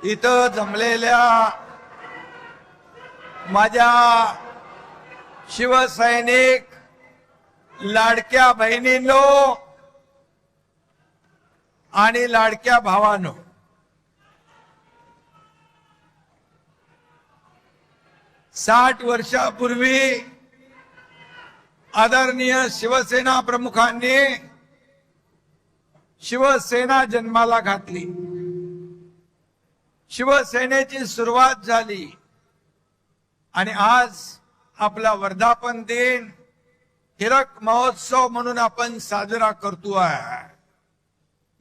इथं जमलेल्या माझ्या शिवसैनिक लाडक्या बहिणींनो आणि लाडक्या भावांनो, साठ वर्षापूर्वी आदरणीय शिवसेना प्रमुखांनी शिवसेना जन्माला घातली, शिवसेनेची सुरुवात झाली आणि आज आपला वर्धापन दिन हिरक महोत्सव म्हणून आपण साजरा करतोय।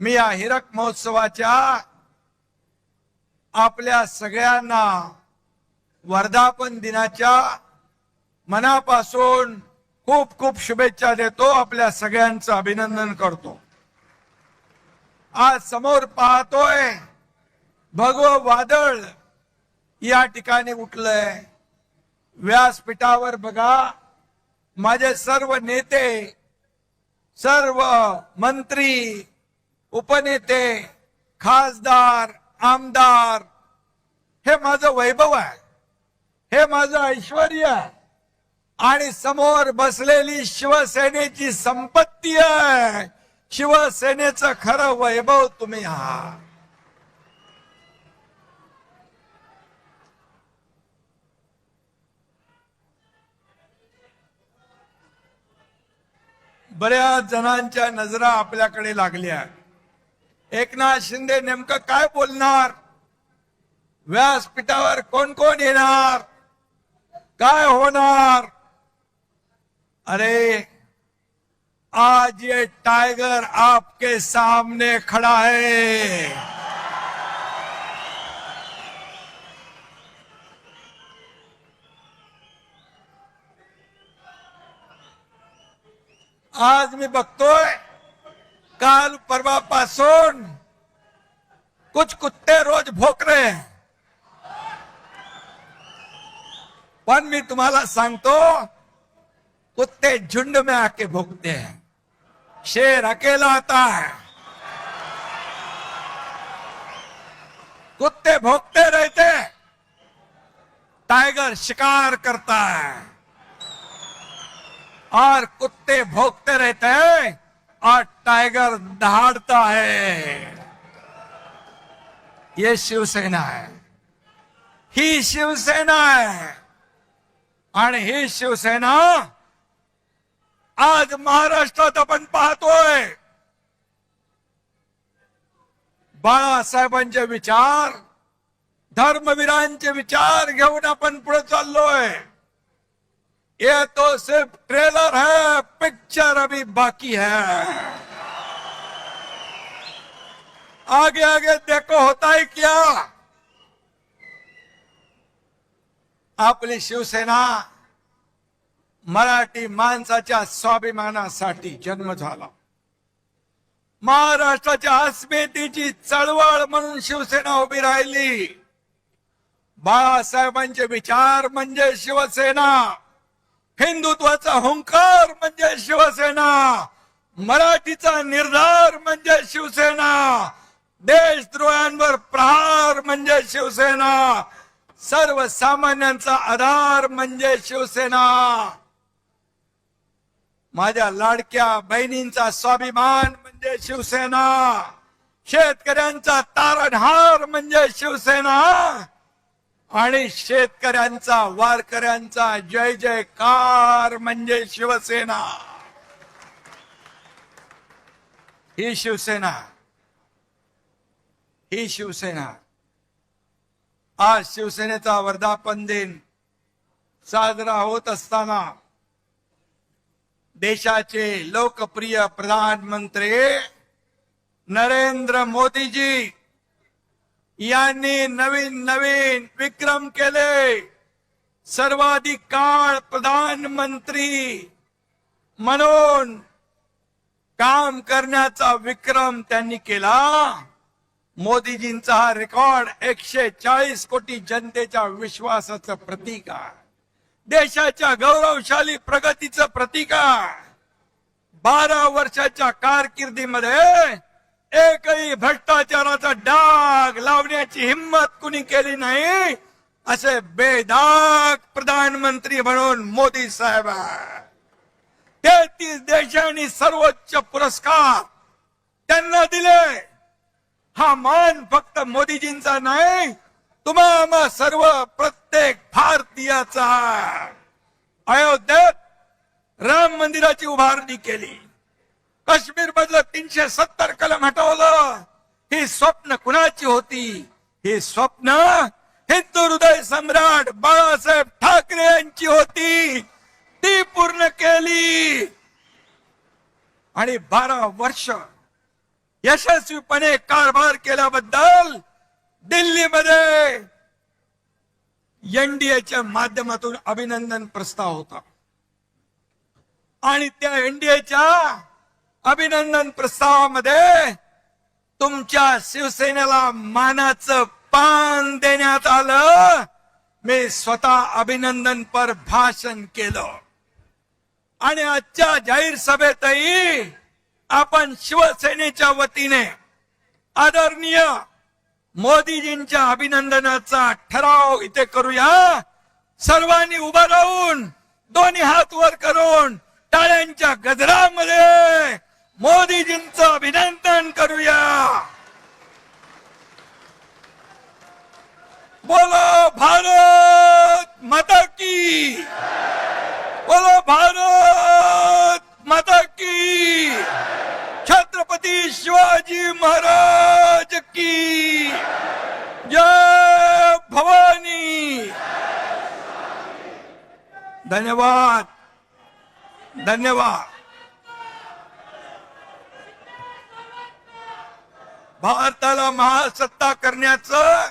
मी या हिरक महोत्सवाच्या आपल्या सगळ्यांना वर्धापन दिनाच्या मनापासून खूप खूप शुभेच्छा देतो, आपल्या सगळ्यांचं अभिनंदन करतो। आज समोर पाहतोय भगवं वादळ या ठिकाणी उठलंय। व्यासपीठावर बघा माझे सर्व नेते, सर्व मंत्री, उपनेते, खासदार, आमदार, हे माझं वैभव आहे, हे माझं ऐश्वर्य आहे आणि समोर बसलेली शिवसेनेची संपत्ती आहे। शिवसेनेचं खरं वैभव तुम्ही आहात। बऱ्याच जणांच्या नजरा आपल्याकडे लागल्या। एकनाथ शिंदे नेमकं काय बोलणार, व्यासपीठावर कोण कोण येणार, काय होणार। अरे आज ये टाइगर आपके सामने खड़ा है। आज मी बघतोय काल परवापासून कुछ कुत्ते रोज भोक रहे हैं, पण मी तुम्हाला सांगतो कुत्ते झुंड में आके भोंकते हैं, शेर अकेला आता है। कुत्ते भोंकते रहते, टाइगर शिकार करता है और कुत्ते भौंकते रहते हैं और टाइगर दहाड़ता है। ये शिवसेना है, ही शिवसेना है आणि ही शिवसेना आज महाराष्ट्रात आपण पाहतोय। बाळासाहेबांचे विचार, धर्मवीरांचे विचार घेऊन आपण पुढे चाललोय। ये तो सिर्फ ट्रेलर है, पिक्चर अभी बाकी है। आगे आगे देखो होता है क्या। आपली शिवसेना मराठी माणसाच्या स्वाभिमानासाठी जन्म झाला। महाराष्ट्राच्या अस्मितेची चळवळ म्हणून शिवसेना उभी राहिली। बाळासाहेबांचे विचार म्हणजे शिवसेना, हिंदुत्वाचा हुंकार म्हणजे शिवसेना, मराठीचा निर्धार म्हणजे शिवसेना, देशद्रोहांवर प्रहार म्हणजे शिवसेना, सर्वसामान्यांचा आधार म्हणजे शिवसेना। माझ्या लाडक्या बहिणींचा स्वाभिमान म्हणजे शिवसेना, शेतकऱ्यांचा तारणहार म्हणजे शिवसेना आणि शेतकऱ्यांचा, वारकऱ्यांचा जय जयकार म्हणजे शिवसेना। ही शिवसेना, ही शिवसेना। आज शिवसेनेचा वर्धापन दिन साजरा होत असताना देशाचे लोकप्रिय प्रधानमंत्री नरेंद्र मोदीजी यांनी नवीन नवीन विक्रम केले। सर्वाधिक काळ प्रधानमंत्री म्हणून काम करण्याचा विक्रम त्यांनी केला। मोदीजींचा हा रेकॉर्ड 140 कोटी जनतेच्या विश्वासाचं प्रतीक आहे, देशाच्या गौरवशाली प्रगतीचं प्रतीक आहे। 12 वर्षाच्या कारकिर्दीमध्ये एकही भ्रष्टाचाराचा डाग लावण्याची हिम्मत कुणी केली नाही, असे बेदाग प्रधानमंत्री म्हणून मोदी साहेब आहे. 33 देशांनी सर्वोच्च पुरस्कार त्यांना दिले. हा मान फक्त मोदीजींचा नाही, तुम्हा सर्व प्रत्येक भारतीयाचा आहे. अयोध्येत राम मंदिराची उभारणी केली, काश्मीर मधलं 370 कलम हटवलं. ही स्वप्न कुणाची होती? ही स्वप्न हिंदू हृदय सम्राट बाळासाहेब ठाकरे यांची होती. ती पूर्ण केली आणि 12 वर्ष यशस्वीपणे कारभार केल्याबद्दल दिल्लीमध्ये एनडीएच्या माध्यमातून अभिनंदन प्रस्ताव होता. आणि त्या एनडीएच्या अभिनंदन प्रस्तावामध्ये तुमच्या शिवसेनेला मानाचं पान देण्यात आलं. मी स्वतः अभिनंदनपर भाषण केलं आणि आजच्या जाहीर सभेतही आपण शिवसेनेच्या वतीने आदरणीय मोदीजींच्या अभिनंदनाचा ठराव इथे करूया. सर्वांनी उभं राहून दोन्ही हात वर करून टाळ्यांच्या गजरामध्ये मोदीजींचं अभिनंदन करूया. बोलो भारत माता की, बोलो भारत माता की, छत्रपती शिवाजी महाराज की जय भवानी. धन्यवाद धन्यवाद. भारताला महासत्ता करण्याचं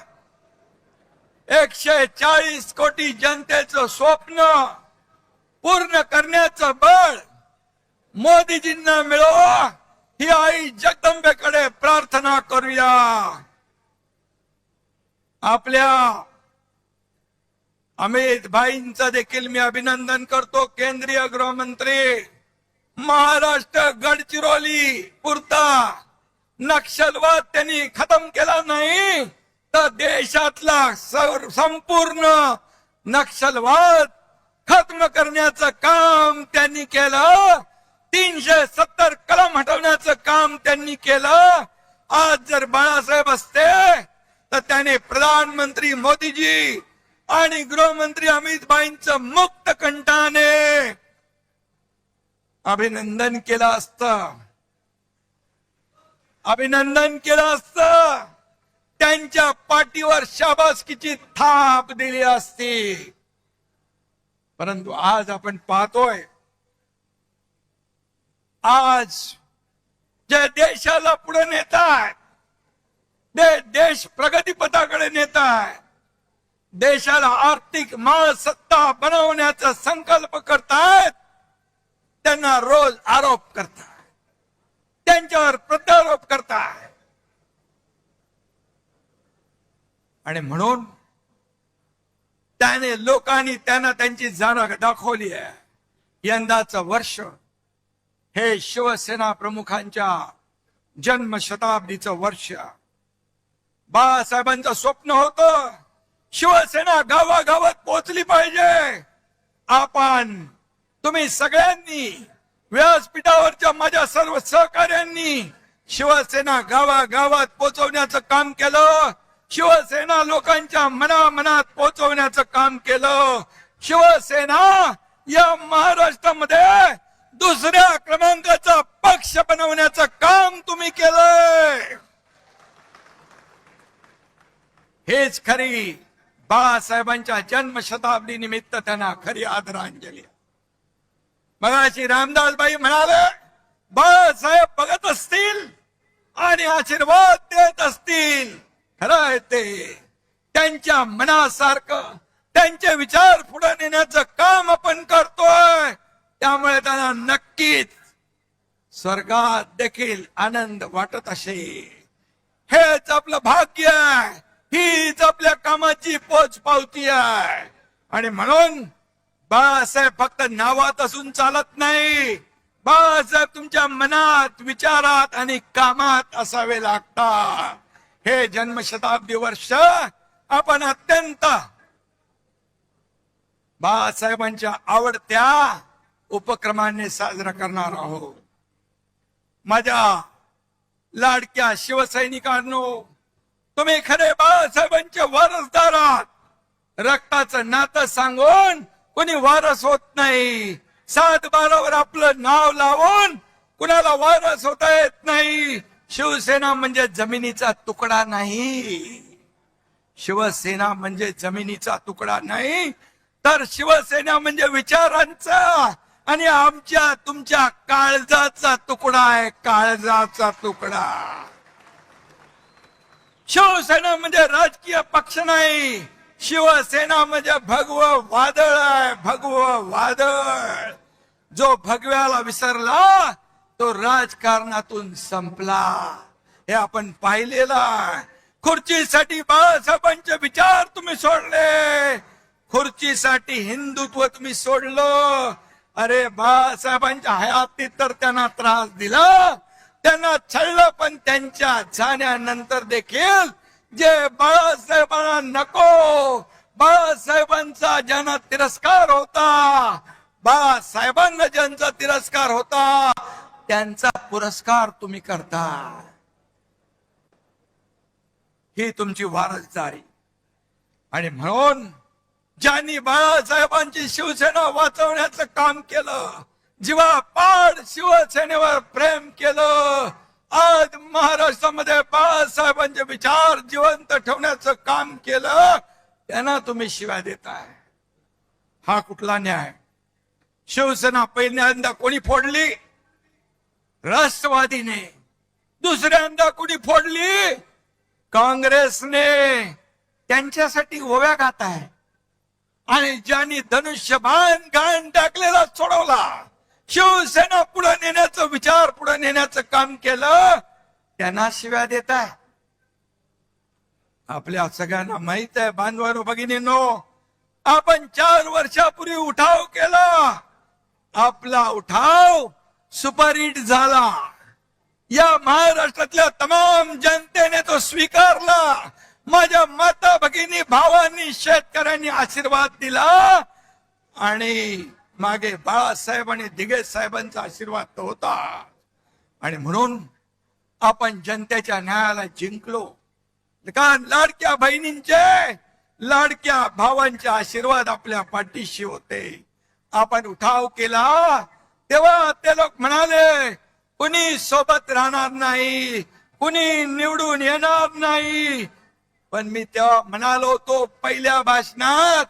140 कोटी जनतेचं स्वप्न पूर्ण करण्याचं बळ मोदीजींना मिळो, ही आई जगदंबेकडे प्रार्थना करूया. आपल्या अमित भाईंचं देखील मी अभिनंदन करतो. केंद्रीय गृहमंत्री, महाराष्ट्र गडचिरोली पुरता नक्षलवाद त्यांनी खतम केला नाही तर देशातला संपूर्ण नक्षलवाद खत्म करण्याचं काम त्यांनी केलं. 370 कलम हटवण्याचं काम त्यांनी केलं. आज जर बाळासाहेब असते तर त्याने प्रधानमंत्री मोदीजी आणि गृहमंत्री अमित भाईंचं मुक्त कंठाने अभिनंदन केलं असतं, अभिनंदन केलं असतं. त्यांच्या पाठीवर शाबासकीची थाप दिली असती. परंतु आज आपण पाहतोय, आज जे देशाला पुढे नेताय, देश प्रगतीपथाकडे नेताय, देशाला आर्थिक महासत्ता बनवण्याचा संकल्प करतायत, त्यांना रोज आरोप करताय, त्यांच्यावर प्रत्यारोप करताय. आणि म्हणून त्याने लोकांनी त्यांना त्यांची जाण दाखवली आहे. यंदाचं वर्ष हे शिवसेना प्रमुखांच्या जन्मशताब्दीचं वर्ष. बाळासाहेबांचं स्वप्न होतं शिवसेना गावागावात पोहोचली पाहिजे. आपण तुम्ही सगळ्यांनी व्यासपीठावरच्या माझ्या सर्व सहकार्यांनी शिवसेना गावागावात पोहोचवण्याचं काम केलं. शिवसेना लोकांच्या मनामनात पोहोचवण्याचं काम केलं. शिवसेना या महाराष्ट्रामध्ये दुसऱ्या क्रमांकाचा पक्ष बनवण्याचं काम तुम्ही केलंय. हेच खरी बाळासाहेबांच्या जन्मशताब्दी निमित्त त्यांना खरी आदरांजली. मगाशी रामदासबाई म्हणाले, बाळासाहेब बघत असतील आणि आशीर्वाद देत असतील. खरं आहे ते. त्यांच्या मनासारखं त्यांचे विचार पुढे नेण्याचं काम आपण करतोय. त्यामुळे त्यांना नक्कीच स्वर्गात देखील आनंद वाटत असेल. हेच आपलं भाग्य आहे, हीच आपल्या कामाची पोचपावती आहे. आणि म्हणून बाळासाहेब फक्त नावात असून चालत नाही, बाळासाहेब तुमच्या मनात, विचारात आणि कामात असावे लागतात. हे जन्मशताब्दी वर्ष आपण अत्यंत बाळासाहेबांच्या आवडत्या उपक्रमाने साजरा करणार आहोत. माझ्या लाडक्या शिवसैनिकांनो, तुम्ही खरे बाळासाहेबांचे वारसदार आहात. रक्ताचं नातं सांगून कोणी वारस होत नाही. 7-12 आपलं नाव लावून कुणाला वारस होता येत नाही. शिवसेना म्हणजे जमिनीचा तुकडा नाही. शिवसेना म्हणजे जमिनीचा तुकडा नाही, तर शिवसेना म्हणजे विचारांचा आणि आमच्या तुमच्या काळजाचा तुकडा आहे. काळजाचा तुकडा. शिवसेना म्हणजे राजकीय पक्ष नाही. शिवसेना म्हणजे भगव वादळ आहे. भगव वादळ. जो भगव्याला विसरला तो राजकारणातून संपला. हे आपण पाहिलेला. खुर्चीसाठी बाळासाहेबांचे विचार तुम्ही सोडले. खुर्चीसाठी हिंदुत्व तुम्ही सोडलं. अरे बाळासाहेबांच्या हयातीत तर त्यांना त्रास दिला, त्यांना छळलं, पण त्यांच्या जाण्यानंतर देखील जे बाळासाहेबांना नको, बाळासाहेबांचा ज्यांना तिरस्कार होता, बाळासाहेबांना ज्यांचा तिरस्कार होता, त्यांचा पुरस्कार तुम्ही करता. ही तुमची वारसदारी. आणि म्हणून ज्यांनी बाळासाहेबांची शिवसेना वाचवण्याचं काम केलं, जीवापाड शिवसेनेवर प्रेम केलं, आज महाराष्ट्रामध्ये बाळासाहेबांचे विचार जिवंत ठेवण्याचं काम केलं, त्यांना तुम्ही शिव्या देताय. हा कुठला न्याय? शिवसेना पहिल्यांदा कोणी फोडली? राष्ट्रवादीने. दुसऱ्यांदा कोणी फोडली? काँग्रेसने. त्यांच्यासाठी ओव्या गात आहे. आणि ज्यांनी धनुष्यबाण घाण टाकलेला सोडवला, शिवसेना पुढे नेण्याचं विचार पुढे नेण्याचं काम केलं, त्यांना शिव्या देत आहे. आपल्या सगळ्यांना माहित आहे बांधवांनो, भगिनींनो, आपण 4 वर्षापूर्वी उठाव केला. आपला उठाव सुपरहिट झाला. या महाराष्ट्रातल्या तमाम जनतेने तो स्वीकारला. माझ्या माता भगिनी भावांनी शेतकऱ्यांनी आशीर्वाद दिला. आणि मागे बाळासाहेब आणि दिघे साहेबांचा आशीर्वाद तो होता. आणि म्हणून आपण जनतेच्या न्यायाला जिंकलो. कारण लाडक्या बहिणींचे, लाडक्या भावांचे आशीर्वाद आपल्या पाठीशी होते. आपण उठाव केला तेव्हा ते लोक म्हणाले कुणी सोबत राहणार नाही, कुणी निवडून येणार नाही. पण मी तेव्हा म्हणालो होतो पहिल्या भाषणात,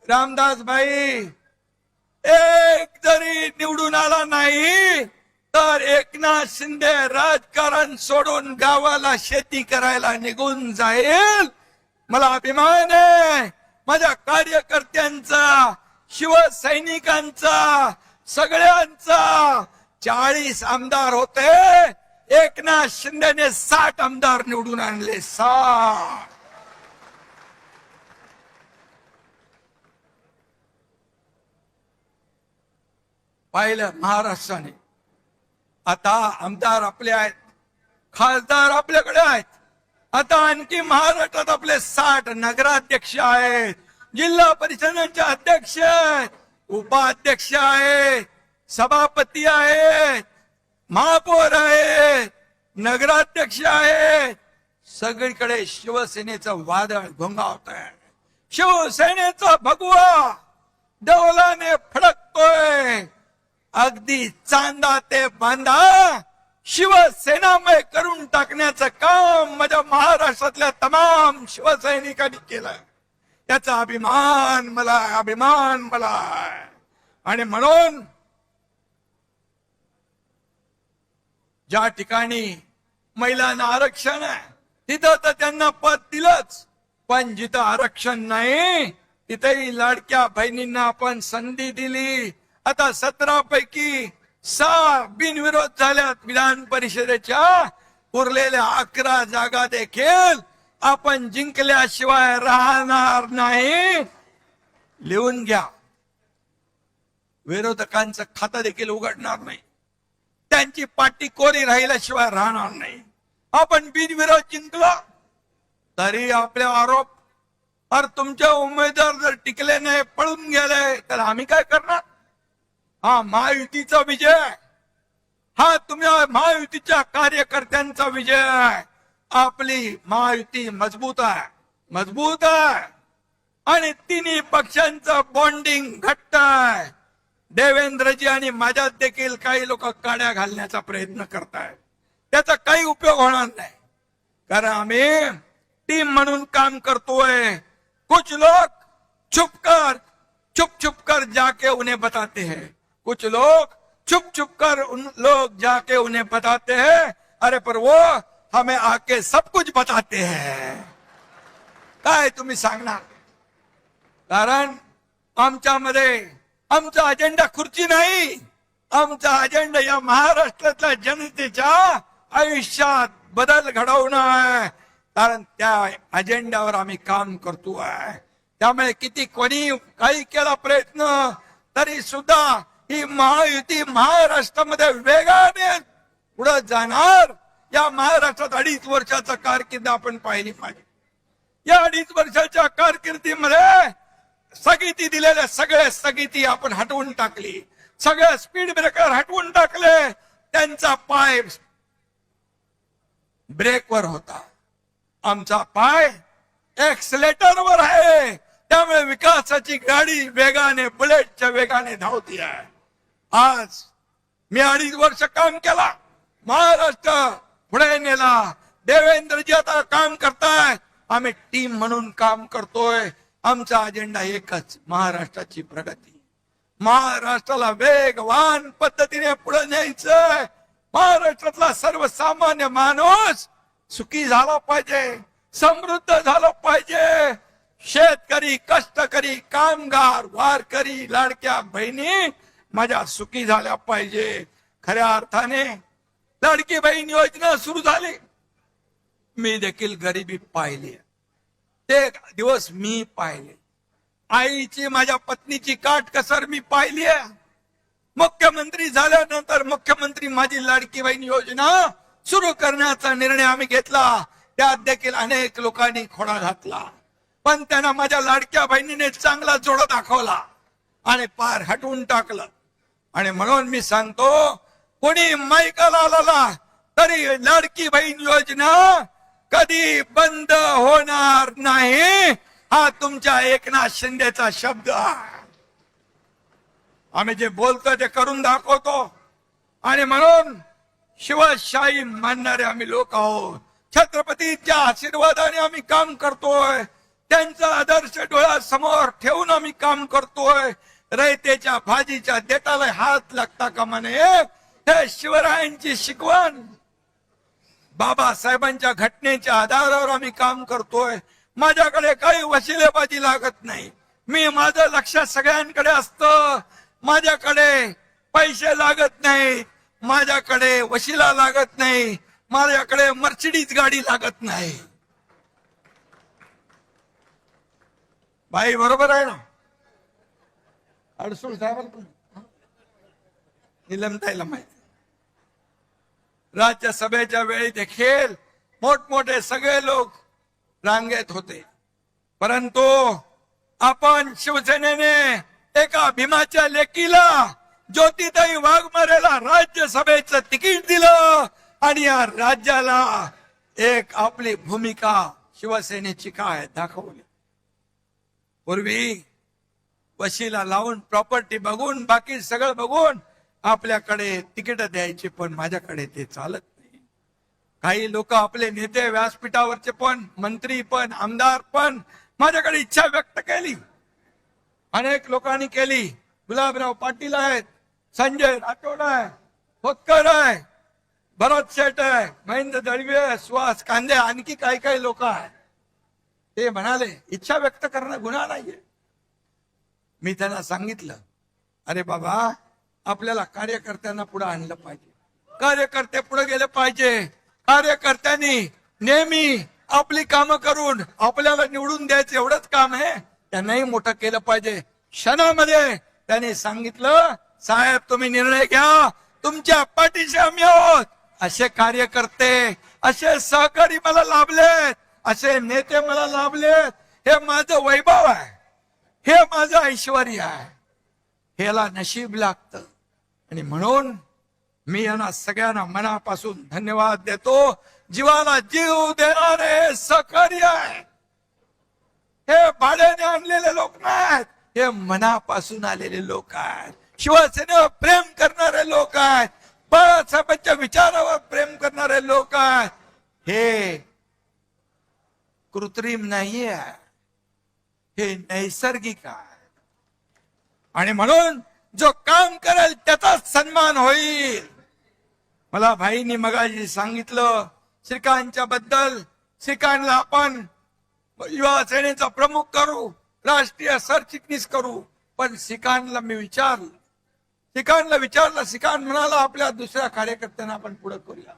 रामदास भाई, एक जरी निवडून आला नाही तर एकनाथ शिंदे राजकारण सोडून गावाला शेती करायला निघून जाईल. मला अभिमान आहे माझ्या कार्यकर्त्यांचा, शिवसैनिकांचा, सगळ्यांचा. 40 आमदार होते, एकनाथ शिंदेने 60 आमदार निवडून आणले. 60. पाहिलं महाराष्ट्राने. आता आमदार आपले आहेत, खासदार आपल्याकडे आहेत. आता आणखी महाराष्ट्रात आपले 60 नगराध्यक्ष आहेत, जिल्हा परिषदांचे अध्यक्ष आहेत, उपाध्यक्ष आहेत, सभापती आहेत, महापौर आहेत, नगराध्यक्ष आहेत. सगळीकडे शिवसेनेचं वादळ घोंगावत आहे. शिवसेनेचा भगवा डौलाने फडकतोय. अगदी चांदा ते बांधा शिवसेनामय करून टाकण्याचं काम माझ्या महाराष्ट्रातल्या तमाम शिवसैनिकांनी केलं. त्याचा अभिमान मला, अभिमान मला. आणि म्हणून ज्या ठिकाणी महिलांना आरक्षण आहे तिथं तर त्यांना पद दिलंच, पण जिथं आरक्षण नाही तिथेही लाडक्या बहिणींना आपण संधी दिली. आता 17 पैकी 6 बिनविरोध झाल्यात विधान परिषदेच्या. उरलेल्या 11 जागा देखील आपण जिंकल्याशिवाय राहणार नाही. लिहून घ्या. विरोधकांचं खातं देखील उघडणार नाही. त्यांची पाठी कोरी राहिल्याशिवाय राहणार नाही. आपण बिनविरोध जिंकलो तरी आपले आरोप, और तुमचे उमेदवार जर टिकले नाही, पळून गेले, तर आम्ही काय करणार? हा महायुतीचा विजय, हा तुम्ही महायुतीच्या कार्यकर्त्यांचा विजय आहे. आपली महायुती मजबूत आहे, मजबूत आहे, आणि तिन्ही पक्षांचं बॉन्डिंग घट्ट आहे. देवेंद्रजी आणि माझ्यात देखील काही लोक काड्या घालण्याचा प्रयत्न करतायत. त्याचा काही उपयोग होणार नाही, कारण आम्ही टीम म्हणून काम करतोय. कुछ लोग छुप कर जाके उन्हें बताते हैं, कुछ लोग छुप कर उन लोग जाके उन्हें बताते हैं, अरे पर वो हमें आके सब कुछ बताते हैं. काय तुम्ही सांगणार? कारण आमच्यामध्ये आमचा अजेंडा खुर्ची नाही, आमचा अजेंडा या महाराष्ट्रातल्या जनतेच्या आयुष्यात बदल घडवणं आहे. कारण त्या अजेंड्यावर आम्ही काम करतोय. त्यामुळे किती कोणी काही केला प्रयत्न तरी सुद्धा ही महायुती महाराष्ट्रामध्ये वेगाने पुढे जाणार. या महाराष्ट्रात 2.5 वर्षाचा कारकीर्द आपण पाहिली पाहिजे. या 2.5 वर्षाच्या कारकिर्दीमध्ये स्थगिती दिलेल्या सगळ्या स्थगिती आपण हटवून टाकली, सगळ्या स्पीड ब्रेकर हटवून टाकले. त्यांचा पाय ब्रेकवर होता, आमचा पाय एक्सलेटरवर आहे. त्यामुळे विकासाची गाडी वेगाने, बुलेटच्या वेगाने धावती आहे. आज मी 2.5 वर्ष काम केला, महाराष्ट्र पुढे नेला. देवेंद्रजी आता काम करताय, आम्ही टीम म्हणून काम करतोय. आमचा अजेंडा एकच, महाराष्ट्राची प्रगती, महाराष्ट्राला वेगवान पद्धतीने पुढे न्यायचंय. महाराष्ट्रातला सर्वसामान्य माणूस सुखी झाला पाहिजे, समृद्ध झाला पाहिजे. शेतकरी, कष्टकरी, कामगार, वारकरी, लाडक्या बहिणी माझ्या सुखी झाल्या पाहिजे. खऱ्या अर्थाने लाडकी बहीण योजना सुरू झाली, मी देखील गरिबी पाहिली, ते दिवस मी पाहिले. आईची, माझ्या पत्नीची काटकसर मी पाहिली आहे. मुख्यमंत्री झाल्यानंतर मुख्यमंत्री माझी लाडकी बहीण योजना सुरू करण्याचा निर्णय आम्ही घेतला. त्यात देखील अनेक लोकांनी खोडा घातला, पण त्यांना माझ्या लाडक्या बहिणीने चांगला जोडा दाखवला आणि पार हटवून टाकलं. आणि म्हणून मी सांगतो, कोणी माईकाला आला तरी लाडकी बहीण योजना कधी बंद होणार नाही, हा तुमच्या एकनाथ शिंदेचा शब्द आहे. आम्ही जे बोलतो ते करून दाखवतो. आणि म्हणून शिवशाही मानणारे आम्ही लोक आहोत. छत्रपतीच्या आशीर्वादाने आम्ही काम करतोय, त्यांचा आदर्श डोळ्यासमोर ठेवून आम्ही काम करतोय. रयतेच्या भाजीच्या देठाला हात लागता कामा नये, हे शिवरायांची शिकवण. बाबासाहेबांच्या घटनेच्या आधारावर आम्ही काम करतोय. माझ्याकडे काही वशिलेबाजी लागत नाही. मी, माझं लक्ष सगळ्यांकडे असतं. माझ्याकडे पैसे लागत नाही, माझ्याकडे वशिला लागत नाही, माझ्याकडे मर्सिडीज गाडी लागत नाही. बाई बरोबर आहे ना? अडसूळ साहेबांना निलमताईला माहिती. राज्यसभेच्या वेळी देखील मोठमोठे सगळे लोक रांगेत होते, परंतु आपण शिवसेनेने एका भीमाच्या लेकीला, ज्योतिताई वाघमारेला राज्यसभेचं तिकीट दिलं आणि या राज्याला एक आपली भूमिका शिवसेनेची काय दाखवली. पूर्वी वशिला लावून, प्रॉपर्टी बघून, बाकी सगळं बघून आपल्याकडे तिकीट द्यायची, पण माझ्याकडे ते चालत नाही. काही लोक, आपले नेते, व्यासपीठावरचे पण, मंत्री पण, आमदार पण माझ्याकडे इच्छा व्यक्त केली. अनेक लोकांनी केली. गुलाबराव पाटील आहेत, संजय राठोड आहे, खोतकर आहे, भरत शेठ आहे, महेंद्र दळवे, सुहास कांदे, आणखी काही काही लोक आहेत. ते म्हणाले इच्छा व्यक्त करणं गुन्हा नाहीये. मी त्यांना सांगितलं, अरे बाबा, आपल्याला कार्यकर्त्यांना पुढे आणलं पाहिजे, कार्यकर्ते पुढे गेले पाहिजे. कार्यकर्त्यांनी नेहमी आपली कामं करून आपल्याला निवडून द्यायचं एवढंच काम आहे, त्यांनाही मोठं केलं पाहिजे. क्षणामध्ये त्यांनी सांगितलं, साहेब तुम्ही निर्णय घ्या, तुमच्या पाठीशी आम्ही आहोत. असे कार्यकर्ते, असे सहकारी मला लाभलेत, असे नेते मला लाभलेत. हे माझं वैभव आहे, हे माझं ऐश्वर आहे. ह्याला नशीब लागतं. आणि म्हणून मी यांना सगळ्यांना मनापासून धन्यवाद देतो. जीवाला जीव देणारे सहकारी आहे. हे भाड्याने आणलेले लोक नाहीत, हे मनापासून आलेले लोक आहेत. शिवसेनेवर प्रेम करणारे लोक आहेत, बाळासाहेबांच्या विचारावर प्रेम करणारे लोक आहेत. हे कृत्रिम नाहीये, हे नैसर्गिक आहे. आणि म्हणून जो काम करेल त्याचाच सन्मान होईल. मला भाईंनी मगाशी सांगितलं श्रीकांतच्या बद्दल. श्रीकांतला आपण युवा सेनेचा प्रमुख करू, राष्ट्रीय सरचिटणीस करू. पण श्रीकांतला मी विचारलं, श्रीकांत म्हणाला आपल्या दुसऱ्या कार्यकर्त्यांना आपण पुढे करूया.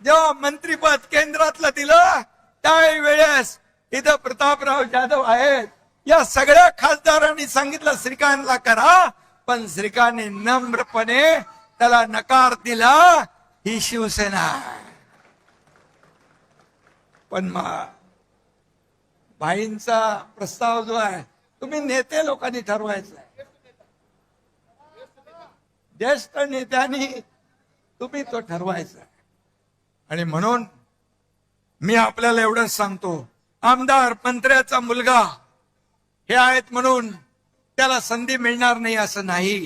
जेव्हा मंत्रीपद केंद्रातलं दिलं त्यावेळेस इथं प्रतापराव जाधव आहेत, या सगळ्या खासदारांनी सांगितलं श्रीकांतला करा. पण श्रीकांतने नम्रपणे त्याला नकार दिला. ही शिवसेना. पण भाईंचा प्रस्ताव जो आहे तुम्ही नेते लोकांनी ठरवायचा आहे. ज्येष्ठ नेत्यांनी तुम्ही तो ठरवायचा आहे. आणि म्हणून मी आपल्याला एवढंच सांगतो, आमदार मंत्र्याचा मुलगा हे आहेत म्हणून त्याला संधी मिळणार नाही असं नाही.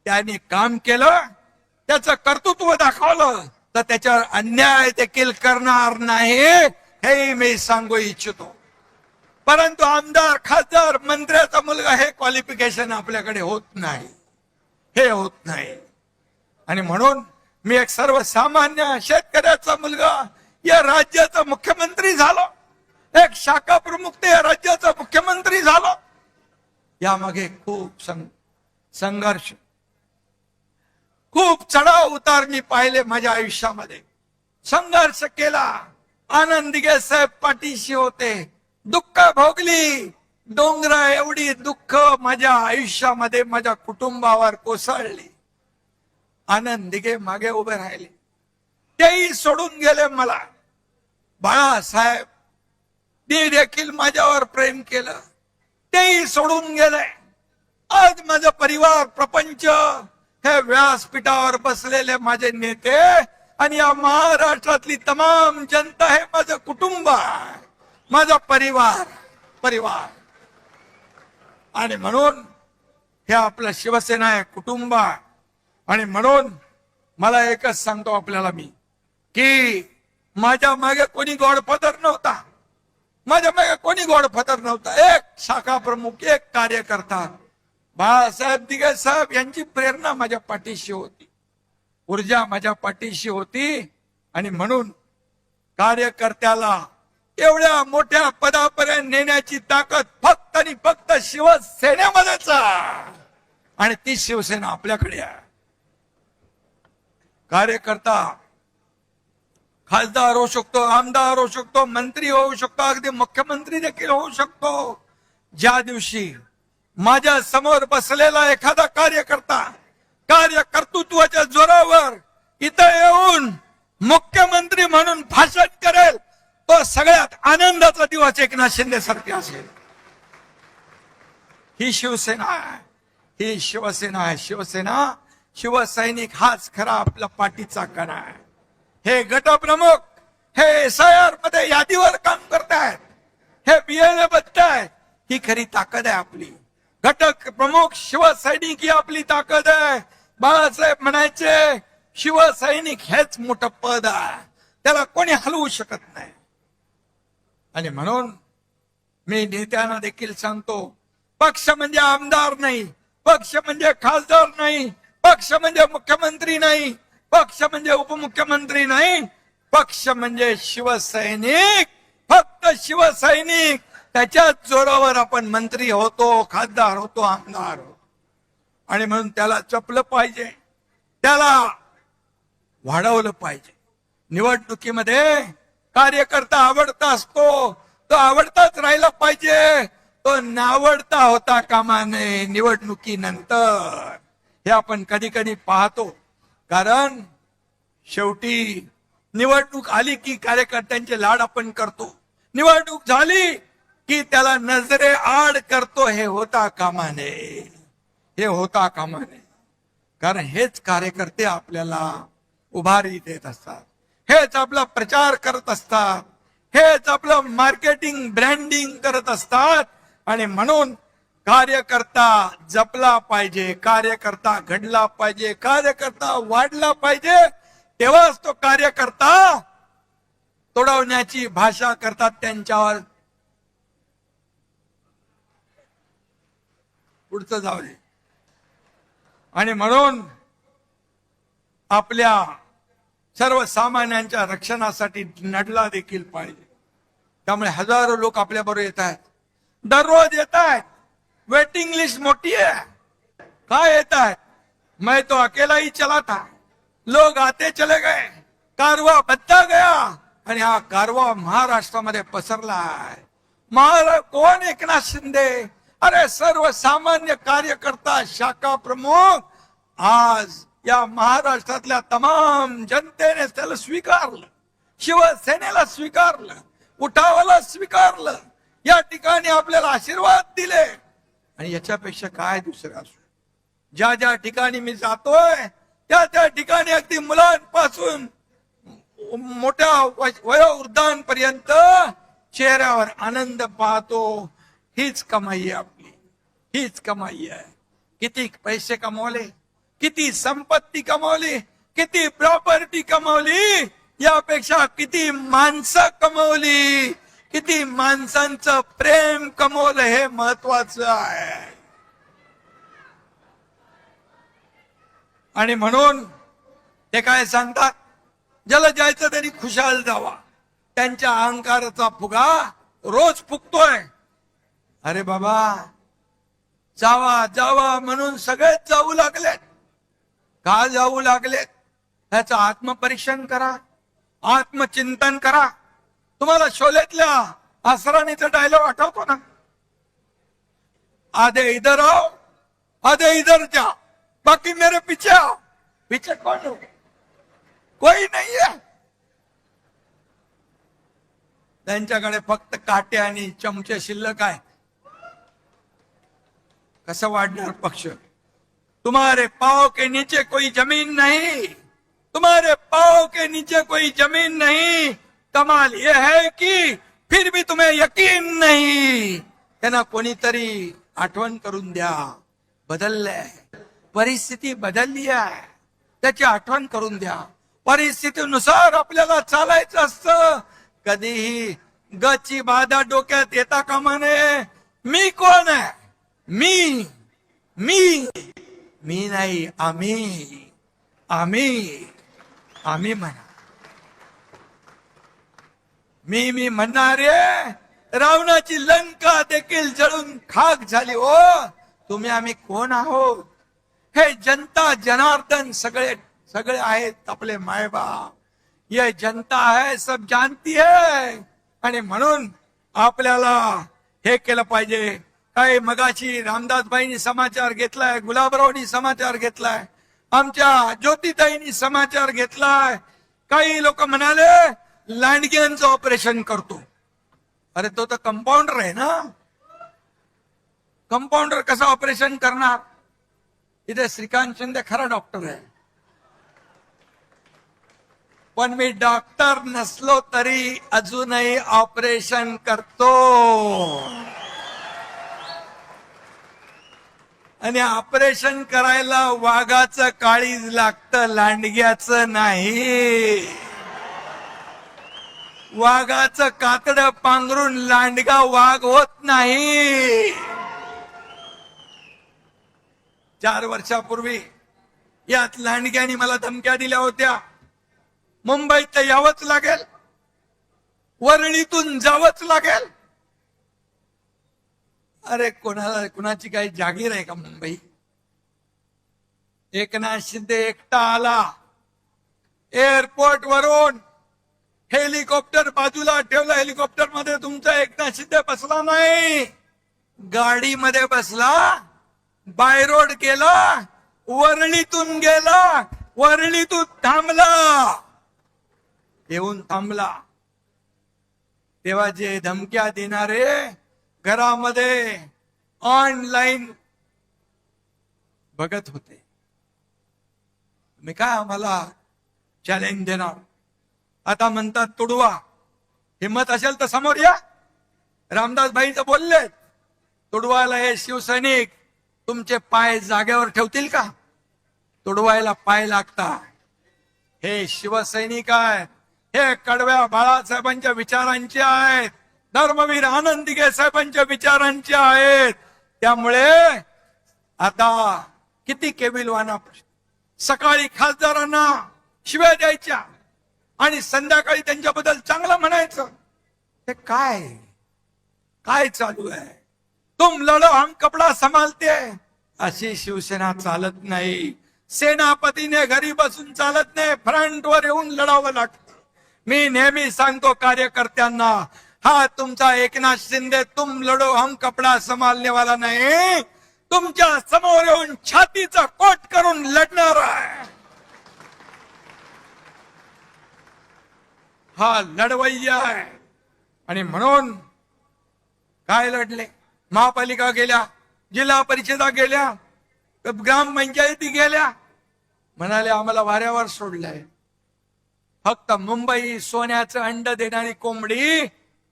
त्याने काम केलं, त्याचं कर्तृत्व दाखवलं तर त्याच्यावर अन्याय देखील करणार नाही, हे मी सांगू इच्छितो. परंतु आमदार, खासदार, मंत्र्याचा मुलगा हे क्वालिफिकेशन आपल्याकडे होत नाही, हे होत नाही. आणि म्हणून मी एक सर्वसामान्य शेतकऱ्याचा मुलगा या राज्याचा मुख्यमंत्री झालो, एक शाखा प्रमुख ते या राज्याचा मुख्यमंत्री झालो. यामागे खूप संघर्ष, खूप चढाव उतार मी पाहिले माझ्या आयुष्यामध्ये. संघर्ष केला. आनंद दिघे साहेब पाठीशी होते. दुःख भोगली. डोंगरा एवढी दुःख माझ्या आयुष्यामध्ये माझ्या कुटुंबावर कोसळली. आनंद दिघे मागे उभे राहिले, तेही सोडून गेले मला. बाळासाहेब ते देखील माझ्यावर प्रेम केलं, तेही सोडून गेले. आज माझा परिवार, प्रपंच, हे व्यासपीठावर बसलेले माझे नेते आणि या महाराष्ट्रातली तमाम जनता हे माझं कुटुंब आहे, माझा परिवार. आणि म्हणून हे आपलं शिवसेना आहे, कुटुंब आहे. आणि म्हणून मला एकच सांगतो आपल्याला मी, की माझ्या मागे कोणी गॉडफादर नव्हता. माझ्या मागे कोणी गॉडफादर नव्हता. एक शाखा प्रमुख, एक कार्यकर्ता, बाळासाहेब दिघे साहेब यांची प्रेरणा माझ्या पाठीशी होती, ऊर्जा माझ्या पाठीशी होती. आणि म्हणून कार्यकर्त्याला एवढ्या मोठ्या पदापर्यंत नेण्याची ताकद फक्त आणि फक्त शिवसेनेमध्येच आहे. आणि ती शिवसेना आपल्याकडे आहे. कार्यकर्ता खासदार होऊ शकतो, आमदार होऊ शकतो, मंत्री होऊ शकतो, अगदी मुख्यमंत्री देखील होऊ शकतो. ज्या दिवशी माझ्या समोर बसलेला एखादा कार्यकर्ता कार्यकर्तृत्वाच्या जोरावर इथं येऊन मुख्यमंत्री म्हणून भाषण करेल, तो सगळ्यात आनंदाचा दिवस एकनाथ शिंदे सारखे असेल. ही शिवसेना आहे, ही शिवसेना आहे. शिवसेना, शिवसैनिक हाच खरा आपला पाठीचा कणा आहे. हे गटप्रमुख, हे SIR मध्ये यादीवर काम करतायत, हे BLA बघतायत, ही खरी ताकद आहे आपली. घटक प्रमुख शिवसैनिक ही आपली ताकद आहे. बाळासाहेब म्हणायचे शिवसैनिक हेच मोठं पद आहे, त्याला कोणी हलवू शकत नाही. आणि म्हणून मी नेत्यांना देखील सांगतो, पक्ष म्हणजे आमदार नाही, पक्ष म्हणजे खासदार नाही, पक्ष म्हणजे मुख्यमंत्री नाही, पक्ष म्हणजे उपमुख्यमंत्री नाही, पक्ष म्हणजे शिवसैनिक, फक्त शिवसैनिक. त्याच्याच जोरावर आपण मंत्री होतो, खासदार होतो, आमदार होतो. आणि म्हणून त्याला जपलं पाहिजे, त्याला वाढवलं पाहिजे. निवडणुकीमध्ये कार्यकर्ता आवडता असतो, तो आवडताच राहिला पाहिजे, तो नावडता होता कामा नये निवडणुकीनंतर. हे आपण कधी कधी पाहतो. कारण शेवटी निवडणूक आली की कार्यकर्त्यांचे लाड आपण करतो, निवडणूक झाली की त्याला नजरे आड करतो. हे होता कामा नये, हे होता कामा नये. कारण हेच कार्यकर्ते आपल्याला उभारी देत असतात, हेच आपला प्रचार करत असतात, हेच आपलं मार्केटिंग ब्रँडिंग करत असतात. आणि म्हणून कार्यकर्ता जपला पाहिजे, कार्यकर्ता घडला पाहिजे, कार्यकर्ता वाढला पाहिजे. तेव्हाच तो कार्यकर्ता तोडवण्याची भाषा करतात त्यांच्यावर. पुढचं जाऊ दे. आणि म्हणून आपल्या सर्वसामान्यांच्या रक्षणासाठी लढला देखील पाहिजे. त्यामुळे हजारो लोक आपल्या बरोबर येत आहेत, दररोज येत आहेत. वेटिंग लिस्ट मोठी है. काय येत आहे? मैं तो अकेला ही चला था, लोग आते चले गए, कारवा बदला गया. आणि हा कारवा महाराष्ट्रामध्ये पसरला आहे. कोण एकनाथ शिंदे? अरे सर्वसामान्य कार्यकर्ता, शाखा प्रमुख. आज या महाराष्ट्रातल्या तमाम जनतेने त्याला स्वीकारलं, शिवसेनेला स्वीकारलं, उठावाला स्वीकारलं, या ठिकाणी आपल्याला आशीर्वाद दिले. आणि याच्यापेक्षा काय दुसरं असू? ज्या ज्या ठिकाणी मी जातोय त्या त्या ठिकाणी अगदी मुलांपासून मोठ्या वयोवृद्धांपर्यंत चेहऱ्यावर आनंद पाहतो. हीच कमाई आहे आपली, हीच कमाई आहे. किती पैसे कमवले, किती संपत्ती कमवली, किती प्रॉपर्टी कमवली, यापेक्षा किती माणसं कमवली, किती माणसांचं प्रेम कमवलं हे महत्वाचं आहे. आणि म्हणून ते काय सांगतात, ज्याला जायचं त्यांनी खुशाल जावा. त्यांच्या अहंकाराचा फुगा रोज फुगतोय. अरे बाबा, जावा जावा म्हणून सगळेच जाऊ लागलेत. का जाऊ लागलेत? त्याचं आत्मपरीक्षण करा, आत्मचिंतन करा. तुम्हाला शोलेतल्या आसराणीचा डायलॉग आठवतो ना? आधे इधर आओ, आधे इधर जाओ, बाकी मेरे पीछे आओ. पीछे कौन हो? कोई नहीं है. त्यांच्याकडे फक्त काटे आणि चमचे शिल्लक आहे. कसं वाढणार पक्ष? तुम्हारे पाँव के नीचे कोई जमीन नहीं, तुम्हारे पाँव के नीचे कोई जमीन नहीं. कमाल यह है कि फिर भी तुम्हें यकीन नहीं. त्यांना कोणीतरी आठवण करून द्या. बदललंय, परिस्थिती बदलली आहे, त्याची आठवण करून द्या. परिस्थितीनुसार आपल्याला चालायचं असतं. कधीही गची बाधा डोक्यात येता कामा नये. मी कोण आहे? मी मी मी नाही, आम्ही आम्ही आम्ही म्हणा. मी म्हणणारे रावणाची लंका देखील जळून खाक झाली. हो, तुम्ही आम्ही कोण आहोत? हे जनता जनार्दन सगळे सगळे आहेत आपले मायबाप. ये जनता है, सब जानती है. आणि म्हणून आपल्याला हे केलं पाहिजे. काही मगाशी रामदासबाईंनी समाचार घेतलाय, गुलाबरावनी समाचार घेतलाय, आमच्या ज्योतिताईंनी समाचार घेतलाय. काही लोक म्हणाले लांडग्यांचं ऑपरेशन करतो. अरे तो तर कंपाऊंडर आहे ना. कंपाऊंडर कसं ऑपरेशन करणार? इथे श्रीकांत शिंदे खरा डॉक्टर आहे, पण मी डॉक्टर नसलो तरी अजूनही ऑपरेशन करतो. आणि ऑपरेशन करायला वाघाचं काळीज लागतं, लांडग्याचं नाही. वाघाचं कातडं पांघरून लांडगा वाघ होत नाही. 4 वर्षापूर्वी यात लांडग्यानी मला धमक्या दिल्या होत्या. मुंबईत यावंच लागेल, वरळीतून जावंच लागेल. अरे कोणाची काही जागीर आहे का मुंबई? एकनाथ शिंदे एकटा आला, एअरपोर्ट वरून हेलिकॉप्टर बाजूला ठेवलं. हेलिकॉप्टर मध्ये तुमचा एकनाथ शिंदे बसला नाही, गाडीमध्ये बसला, बाय रोड केला वरळीतून गेला, वरळीतून थांबला, येऊन थांबला. तेव्हा जे धमक्या देणारे घरामध्ये ऑनलाईन बघत होते, मी काय आम्हाला चॅलेंज देणार. आता म्हणतात तुडवा, हिम्मत असेल तर समोर या. रामदास भाईच बोलले, तुडवायला हे शिवसैनिक तुमचे पाय जागेवर ठेवतील का? तुडवायला पाय लागतात. हे शिवसैनिक आहेत, हे कडव्या बाळासाहेबांच्या विचारांचे आहेत, धर्मवीर आनंद दिघे साहेबांच्या विचारांचे आहेत. त्यामुळे आता किती केविलवाना, सकाळी खासदारांना शिव्या द्यायच्या आणि संध्याकाळी त्यांच्याबद्दल चांगलं म्हणायचं. ते काय चालू आहे? तुम लढो हम कपडा संभालते, अशी शिवसेना चालत नाही. सेनापतीने घरी बसून चालत नाही, फ्रंटवर येऊन लढावं लागतं. मी नेहमी सांगतो कार्यकर्त्यांना, हा तुमचा एकनाथ शिंदे तुम लढो हम कपडा संभालने वाला नाही, तुमच्या समोर येऊन छातीचा कोट करून लढणार आहे. हा लढवय्या आहे. आणि म्हणून काय लढले? महापालिका गेल्या, जिल्हा परिषदा गेल्या, ग्रामपंचायती गेल्या, म्हणाले आम्हाला वाऱ्यावर सोडलंय. फक्त मुंबई सोन्याचं अंड देणारी कोंबडी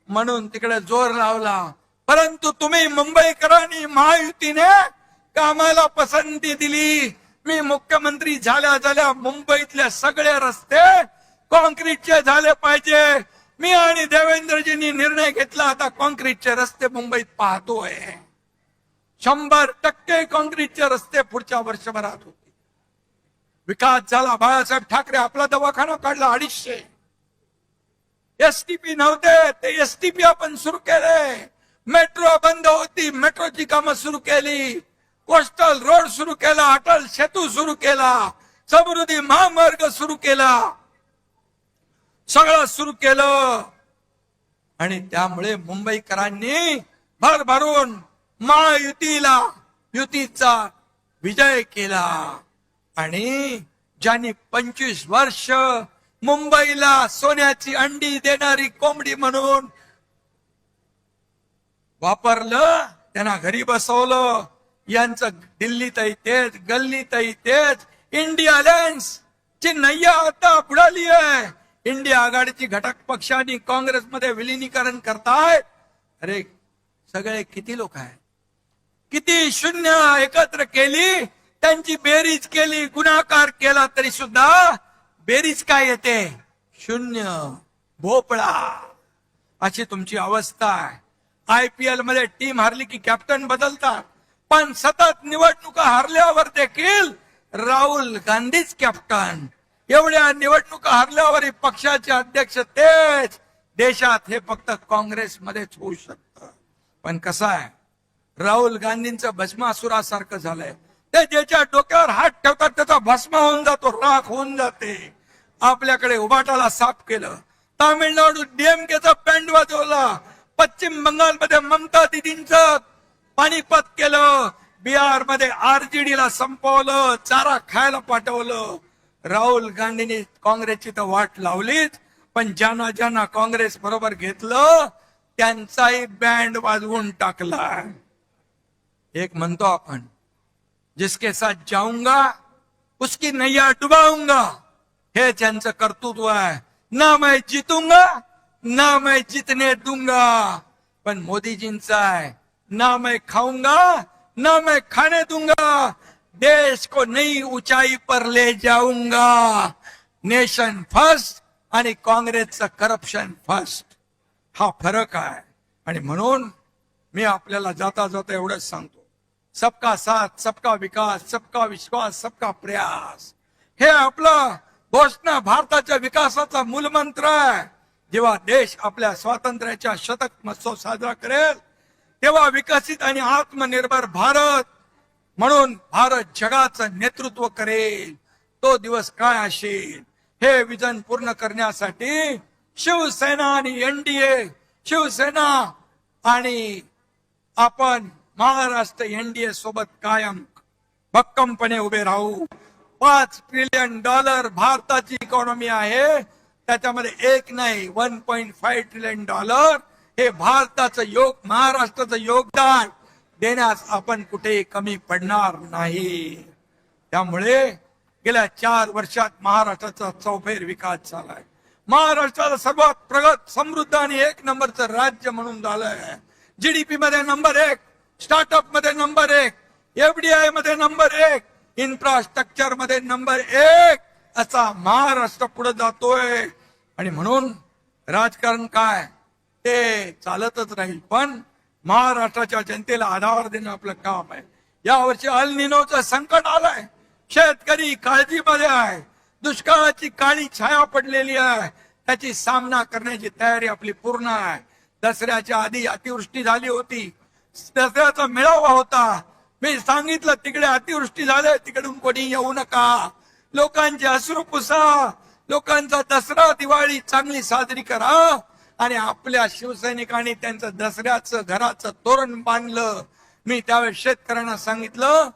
म्हणून तिकडे जोर लावला. परंतु तुम्ही मुंबईकरांनी महायुतीने कामाला पसंती दिली. मी मुख्यमंत्री झाल्या मुंबईतले सगळे रस्ते कॉन्क्रीटचे झाले पाहिजे. मी आणि देवेंद्रजींनी निर्णय घेतला, आता कॉन्क्रीटचे रस्ते मुंबईत पाहतोय. 100% कॉन्क्रीटचे रस्ते पुढच्या वर्षभरात होते. विकास झाला. बाळासाहेब ठाकरे आपला दवाखाना काढला 250. एसटीपी नव्हते, ते एसटीपी आपण सुरू केले. मेट्रो बंद होती, मेट्रोची कामं सुरू केली. कोस्टल रोड सुरू केला, अटल सेतू सुरू केला, समृद्धी महामार्ग सुरू केला, सगळं सुरू केलं. आणि त्यामुळे मुंबईकरांनी भरभरून महायुतीचा विजय केला. आणि ज्यांनी 25 वर्ष मुंबईला सोन्याची अंडी देणारी कोंबडी म्हणून वापरलं, त्यांना घरी बसवलं. यांचं दिल्लीतही तेच, गल्लीतही तेच. इंडिया अलायन्स ची नय्या आता बुडाली आहे. इंडिया आघाडीची घटक पक्षांनी काँग्रेसमध्ये विलिनीकरण करतायत. अरे सगळे किती लोक आहेत, किती शून्य एकत्र केली, त्यांची बेरीज केली, गुणाकार केला तरी सुद्धा बेरीज काय येते? शून्य, भोपळा. अशी तुमची अवस्था आहे. IPL मध्ये टीम हारली की कॅप्टन बदलतात, पण सतत निवडणुका हारल्यावर देखील राहुल गांधीच कॅप्टन. एवढ्या निवडणुका हारल्यावर पक्षाचे अध्यक्ष तेच. देशात हे फक्त काँग्रेसमध्येच होऊ शकतं. पण कसं आहे, राहुल गांधींचं भस्मासुरासारखं झालंय. ते ज्याच्या डोक्यावर हात ठेवतात त्याचा भस्म होऊन जातो, राख होऊन जाते. आपल्याकडे उभाटाला साफ केलं, तामिळनाडू DMKचा बँड वाजवला, पश्चिम बंगालमध्ये ममता दिदींचं पाणीपत केलं, बिहार मध्ये RJD ला संपवलं, चारा खायला पाठवलं. राहुल गांधींनी काँग्रेसची तर वाट लावलीच, पण ज्यांना ज्यांना काँग्रेस बरोबर घेतलं त्यांचाही बँड वाजवून टाकला. एक म्हणतो आपण, जिसके साथ जाऊंगा उसकी नैया डुबाऊंगा, हे त्यांचं कर्तृत्व आहे. ना मैं जीतूंगा ना मैं जीतने दूंगा. पण मोदीजींचा आहे, ना मैं खाऊंगा ना मैं खाने दूंगा, देश को नई ऊंचाई पर ले जाऊंगा. नेशन फर्स्ट आणि काँग्रेसचं करप्शन फर्स्ट, हा फरक आहे. आणि म्हणून मी आपल्याला जाता जाता एवढंच सांगतो, सबका साथ, सबका विकास, सबका विश्वास, सबका प्रयास, हे आपलं घोषणा भारताच्या विकासाचा मूलमंत्र आहे. जेव्हा देश आपल्या स्वातंत्र्याच्या शतक महोत्सव साजरा करेल, तेव्हा विकसित आणि आत्मनिर्भर भारत म्हणून भारत जगाचं नेतृत्व करेल. तो दिवस काय असेल, हे विजन पूर्ण करण्यासाठी शिवसेना आणि NDA, शिवसेना आणि आपण महाराष्ट्र NDA सोबत कायम भक्कमपणे उभे राहू. $5 ट्रिलियन भारताची इकॉनॉमी आहे, त्याच्यामध्ये एक नाही $1.5 ट्रिलियन हे भारताचं महाराष्ट्राचं योगदान देण्यास आपण कुठेही कमी पडणार नाही. त्यामुळे गेल्या 4 वर्षात महाराष्ट्राचा चौफेर विकास झालाय. महाराष्ट्राला सर्वात प्रगत, समृद्ध आणि 1 नंबरचं राज्य म्हणून झालंय. जीडीपी मध्ये नंबर 1, स्टार्टअप मध्ये नंबर 1, एफडीआय मध्ये नंबर 1, इन्फ्रास्ट्रक्चर मध्ये नंबर 1 असा महाराष्ट्र पुढे जातोय. आणि म्हणून राजकारण काय ते चालतच राहील, पण महाराष्ट्राच्या जनतेला आधार देणं आपलं काम आहे. यावर्षी अल निनोचं संकट आलंय, शेतकरी काळजीमध्ये आहे, दुष्काळाची काळी छाया पडलेली आहे, त्याची सामना करण्याची तयारी आपली पूर्ण आहे. दसऱ्याच्या आधी अतिवृष्टी झाली होती, दसऱ्याचा मेळावा होता, मी सांगितलं तिकडे अतिवृष्टी झाली, तिकडून कोणी येऊ नका, लोकांचे अश्रू पुसा, लोकांचा दसरा दिवाळी चांगली साजरी करा. आणि आपल्या शिवसैनिकांनी त्यांचं दसऱ्याचं घराचं तोरण बांधलं. मी त्यावेळेस शेतकऱ्यांना सांगितलं,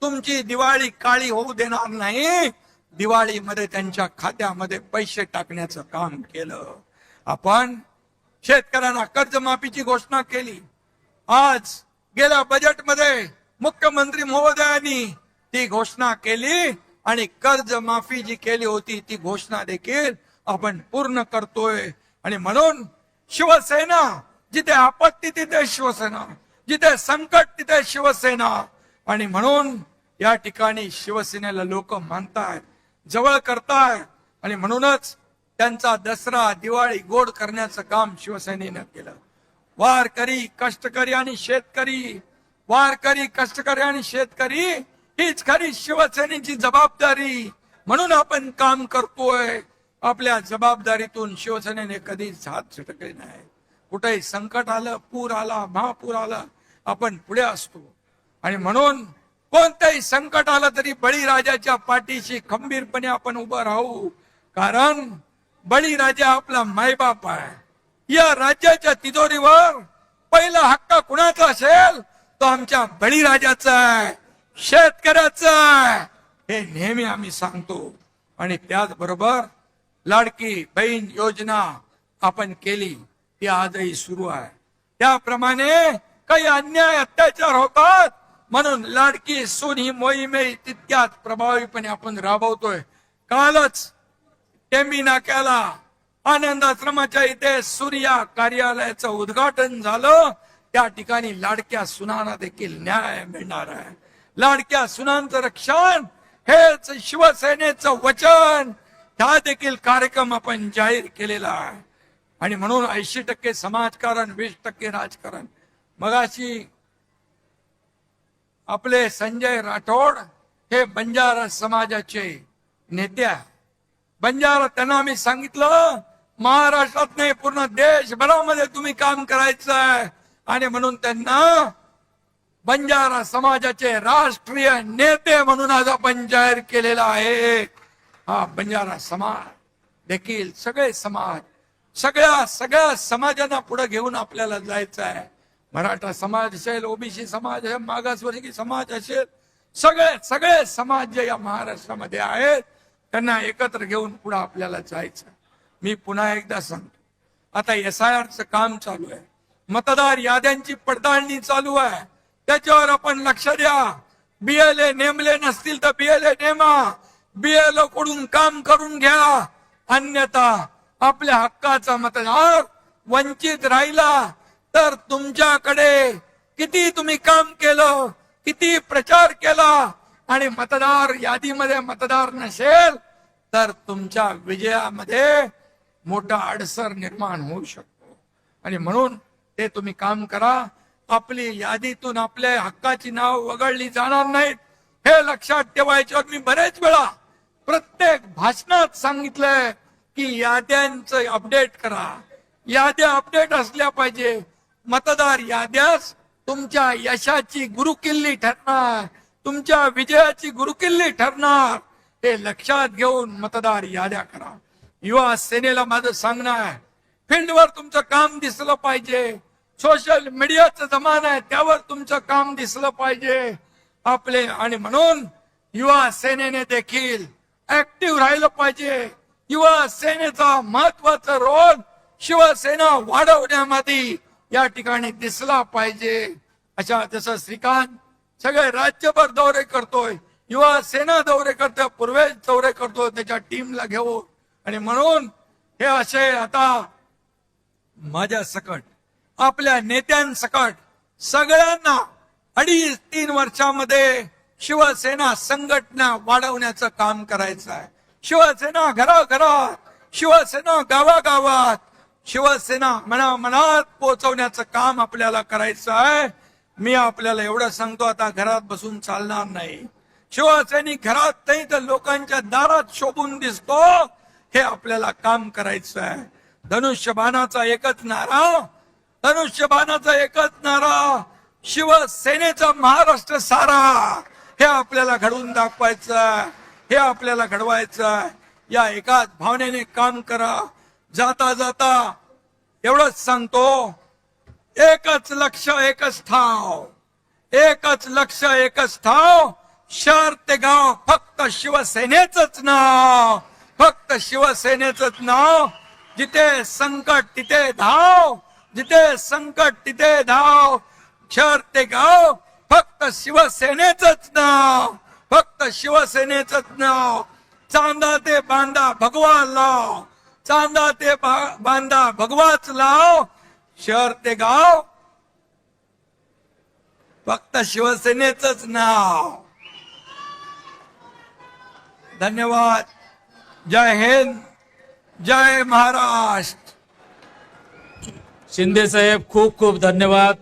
तुमची दिवाळी काळी होऊ देणार नाही, दिवाळीमध्ये त्यांच्या खात्यामध्ये पैसे टाकण्याचं काम केलं. आपण शेतकऱ्यांना कर्जमाफीची घोषणा केली. आज गेल्या बजेटमध्ये मुख्यमंत्री महोदयांनी ती घोषणा केली आणि कर्जमाफी जी केली होती ती घोषणा देखील आपण पूर्ण करतोय. आणि म्हणून शिवसेना, जिथे आपत्ती तिथे शिवसेना, जिथे संकट तिथे शिवसेना. आणि म्हणून या ठिकाणी शिवसेनेला लोक मानतायत, जवळ करतायत. आणि म्हणूनच त्यांचा दसरा दिवाळी गोड करण्याचं काम शिवसेनेनं केलं. वारकरी, कष्टकरी आणि शेतकरी, वारकरी, कष्टकरी आणि शेतकरी हीच खरी शिवसेनेची जबाबदारी. म्हणून आपण काम करतोय. आपल्या जबाबदारीतून शिवसेनेने कधीच हात झटकले नाही. कुठेही संकट आलं, पूर आला, महापूर आला, आपण पुढे असतो. आणि म्हणून कोणतंही संकट आलं तरी बळीराजाच्या पाठीशी खंबीरपणे आपण उभं राहू. कारण बळीराजा आपला मायबाप आहे. या राज्याच्या तिजोरीवर पहिला हक्क कुणाचा असेल तो आमच्या बळीराजाचा आहे, शेतकऱ्याचा आहे, हे नेहमी आम्ही सांगतो. आणि त्याचबरोबर लाडकी बहीण योजना आपण केली, ती आजही सुरू आहे. त्याप्रमाणे काही अन्याय अत्याचार होतात, म्हणून लाडकी सून ही मोहीमही तितक्याच प्रभावीपणे आपण राबवतोय. कालच टेंबी नाक्याला आनंद आश्रमाच्या इथे सूर्या कार्यालयाचं उद्घाटन झालं. त्या ठिकाणी लाडक्या सुनांना देखील न्याय मिळणार आहे. लाडक्या सुनांचं रक्षण हेच शिवसेनेचं वचन. हा देखील कार्यक्रम आपण जाहीर केलेला आहे. आणि म्हणून 80% समाजकारण, 20% राजकारण. मगाशी आपले संजय राठोड हे बंजारा समाजाचे नेते आहे. बंजारा, त्यांना मी सांगितलं महाराष्ट्रात नाही पूर्ण देशभरामध्ये तुम्ही काम करायचं आहे. आणि म्हणून त्यांना बंजारा समाजाचे राष्ट्रीय नेते म्हणून आज आपण जाहीर केलेला आहे. हा बंजारा समाज देखील सगळे समाज, सगळ्या समाजांना पुढे घेऊन आपल्याला जायचं आहे. मराठा समाज असेल, ओबीसी समाज असेल, मागासवर्गीय समाज असेल, सगळे समाज जे या महाराष्ट्रामध्ये आहेत त्यांना एकत्र घेऊन पुढे आपल्याला जायचं. मी पुन्हा एकदा सांगतो, आता SIRचं काम चालू आहे, मतदार याद्यांची पडताळणी चालू आहे. त्याच्यावर आपण लक्ष द्या. BLA नेमले नसतील तर BLA नेमा, BLO कडून काम करून घ्या. अन्यथा आपल्या हक्काचा मतदार वंचित राहिला तर तुमच्याकडे किती तुम्ही काम केलं, किती प्रचार केला आणि मतदार यादीमध्ये मतदार नसेल तर तुमच्या विजयामध्ये मोठा अडसर निर्माण होऊ शकतो. आणि म्हणून ते तुम्ही काम करा. आपली यादीतून आपल्या हक्काची नाव वगळली जाणार नाहीत हे लक्षात ठेवायचं. मी बरेच वेळा प्रत्येक भाषणात सांगितलंय की याद्यांचं अपडेट करा. याद्या अपडेट असल्या पाहिजे. मतदार याद्यास तुमच्या यशाची गुरुकिल्ली ठरणार, तुमच्या विजयाची गुरुकिल्ली ठरणार. ते लक्षात घेऊन मतदार याद्या करा. युवा सेनेला माझं सांगणं आहे, फील्डवर तुमचं काम दिसलं पाहिजे. सोशल मीडियाचा जमाना आहे, त्यावर तुमचं काम दिसलं पाहिजे. आपले आणि म्हणून युवा सेनेने देखील ऍक्टिव्ह राहिलं पाहिजे. युवा सेनेचा महत्वाचा रोल शिवसेना वाढवण्यामध्ये या ठिकाणी दिसला पाहिजे. अशा जसं श्रीकांत सगळे राज्यभर दौरे करतोय, युवा सेना दौरे करतोय, पूर्वेश दौरे करतोय त्याच्या टीमला घेऊन. आणि म्हणून हे असे आता माझ्या सकट आपल्या नेत्यांसकट सगळ्यांना 2.5-3 वर्षामध्ये शिवसेना संघटना वाढवण्याचं काम करायचं आहे. शिवसेना घराघरात, शिवसेना गावागावात, शिवसेना मनामनात पोहोचवण्याचं काम आपल्याला करायचं आहे. मी आपल्याला एवढं सांगतो, आता घरात बसून चालणार नाही. शिवसैनिक घरात नाही तर लोकांच्या दारात शोभून दिसतो, हे आपल्याला काम करायचं आहे. धनुष्यबाणाचा एकच नारा, धनुष्यबाणाचा एकच नारा, शिवसेनेचा महाराष्ट्र सारा, हे आपल्याला घडवून दाखवायचं, हे आपल्याला घडवायचं. या एकाच भावनेने काम करा. जाता जाता एवढंच सांगतो, एकच लक्ष एकच ठाव, एकच लक्ष एकच ठाव, शहर ते गाव फक्त शिवसेनेचंच नाव, फक्त शिवसेनेचंच नाव. जिथे संकट तिथे धाव, जिथे संकट तिथे धाव, शहर ते गाव फक्त शिवसेनेचंच नाव, फक्त शिवसेनेचंच नाव. चांदा ते बांधा भगवा लाव, चांदा ते बांधा भगवाच लाव, शहर ते गाव फक्त शिवसेनेचंच नाव. धन्यवाद. जय हिंद, जय महाराष्ट्र. शिंदे साहेब खूप खूप धन्यवाद.